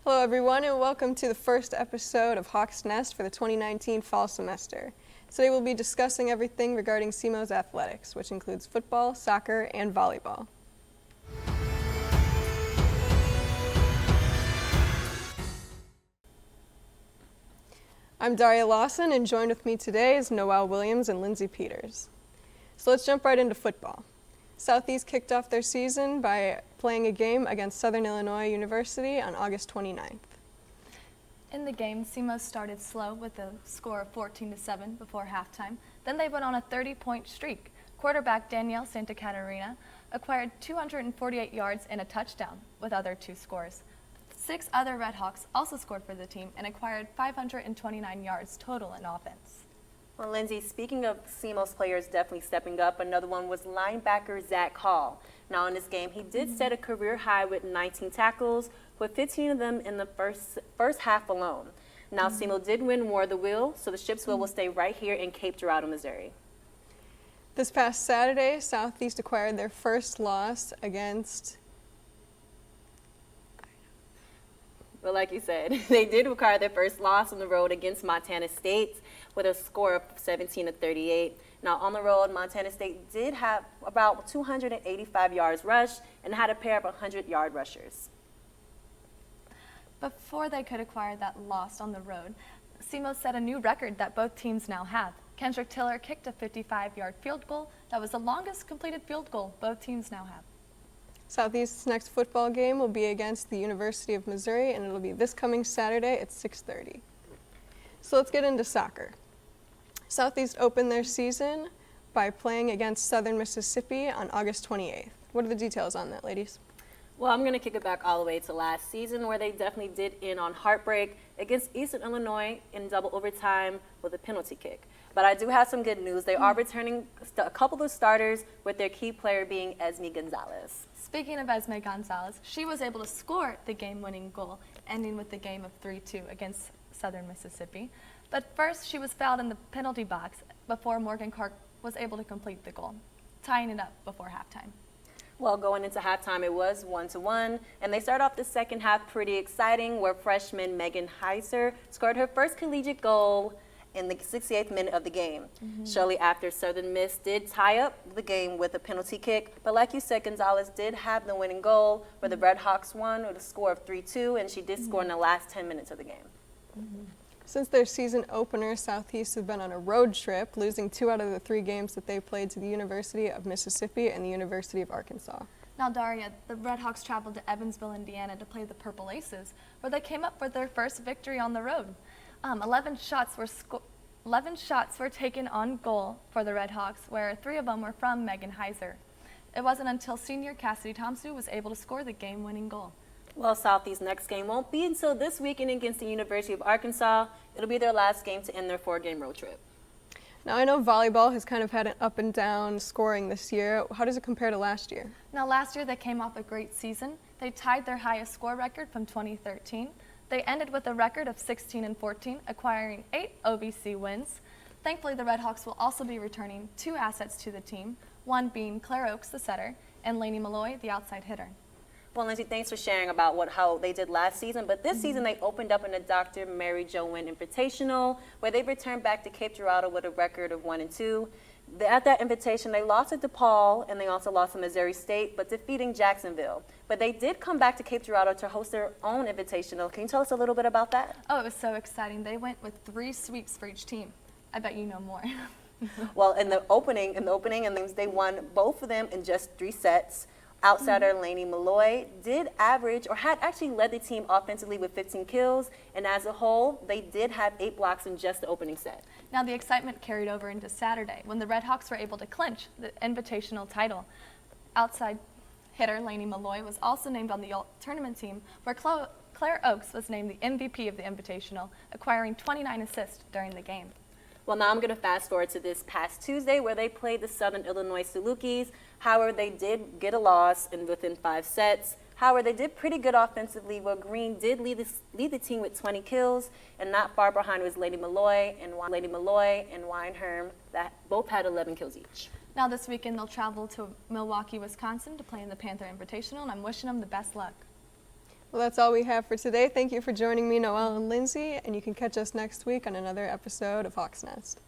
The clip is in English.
Hello everyone and welcome to the first episode of Hawk's Nest for the 2019 fall semester. Today we'll be discussing everything regarding SEMO's athletics, which includes football, soccer, and volleyball. I'm Daria Lawson and joined with me today is Noelle Williams and Lindsay Peters. So let's jump right into football. Southeast kicked off their season by playing a game against Southern Illinois University on August 29th. In the game, SEMO started slow with a score of 14-7 before halftime. Then they went on a 30-point streak. Quarterback Danielle Santa Catarina acquired 248 yards and a touchdown with other two scores. 6 other Redhawks also scored for the team and acquired 529 yards total in offense. Well, Lindsay, speaking of SEMO's players definitely stepping up, another one was linebacker Zach Hall. Now in this game, he did set a career high with 19 tackles, with 15 of them in the first half alone. Now SEMO did win War of the Wheel, so the Ships will stay right here in Cape Girardeau, Missouri. This past Saturday, Southeast acquired their first loss against... Well, like you said, they did acquire their first loss on the road against Montana State with a score of 17-38. Now, on the road, Montana State did have about 285 yards rushed and had a pair of 100-yard rushers. Before they could acquire that loss on the road, SEMO set a new record that both teams now have. Kendrick Tiller kicked a 55-yard field goal. That was the longest completed field goal both teams now have. Southeast's next football game will be against the University of Missouri, and it'll be this coming Saturday at 6:30. So let's get into soccer. Southeast opened their season by playing against Southern Mississippi on August 28th. What are the details on that, ladies? Well, I'm going to kick it back all the way to last season, where they definitely did end on heartbreak against Eastern Illinois in double overtime with a penalty kick. But I do have some good news. They are returning a couple of starters, with their key player being Esme Gonzalez. Speaking of Esme Gonzalez, she was able to score the game-winning goal, ending with the game of 3-2 against Southern Mississippi. But first, she was fouled in the penalty box before Morgan Clark was able to complete the goal, tying it up before halftime. Well, going into halftime, it was 1-1, and they start off the second half pretty exciting, where freshman Megan Heiser scored her first collegiate goal in the 68th minute of the game. Shortly after, Southern Miss did tie up the game with a penalty kick, but like you said, Gonzalez did have the winning goal, where the Redhawks won with a score of 3-2, and she did score in the last 10 minutes of the game. Since their season opener, Southeast has been on a road trip, losing 2 out of the 3 games that they played to the University of Mississippi and the University of Arkansas. Now, Daria, the Redhawks traveled to Evansville, Indiana to play the Purple Aces, where they came up with their first victory on the road. 11 shots were taken on goal for the Redhawks, where 3 of them were from Megan Heiser. It wasn't until senior Cassidy Thompson was able to score the game-winning goal. Well, Southeast's next game won't be until this weekend against the University of Arkansas. It'll be their last game to end their 4-game road trip. Now, I know volleyball has kind of had an up and down scoring this year. How does it compare to last year? Now, last year they came off a great season. They tied their highest score record from 2013. They ended with a record of 16-14, acquiring 8 OVC wins. Thankfully, the Redhawks will also be returning 2 assets to the team, one being Claire Oakes, the setter, and Lainey Malloy, the outside hitter. Well, Lindsay, thanks for sharing about how they did last season. But this season, they opened up in the Dr. Mary Jo Wynn Invitational, where they returned back to Cape Girardeau with a record of 1-2. At that invitation, they lost to DePaul, and they also lost to Missouri State, but defeating Jacksonville. But they did come back to Cape Girardeau to host their own invitational. Can you tell us a little bit about that? Oh, it was so exciting. They went with 3 sweeps for each team. I bet you know more. Well, in the opening innings, they won both of them in just 3 sets. Outsider Lainey Malloy did average, or had actually led the team offensively with 15 kills, and as a whole, they did have 8 blocks in just the opening set. Now the excitement carried over into Saturday when the Redhawks were able to clinch the invitational title. Outside hitter Lainey Malloy was also named on the tournament team, where Claire Oakes was named the MVP of the invitational, acquiring 29 assists during the game. Well, now I'm going to fast forward to this past Tuesday, where they played the Southern Illinois Salukis. However, they did get a loss within 5 sets. However, they did pretty good offensively, where Green did lead the team with 20 kills, and not far behind was Lady Malloy and Weinherm, that both had 11 kills each. Now this weekend they'll travel to Milwaukee, Wisconsin to play in the Panther Invitational, and I'm wishing them the best luck. Well, that's all we have for today. Thank you for joining me, Noelle and Lindsay, and you can catch us next week on another episode of Hawk's Nest.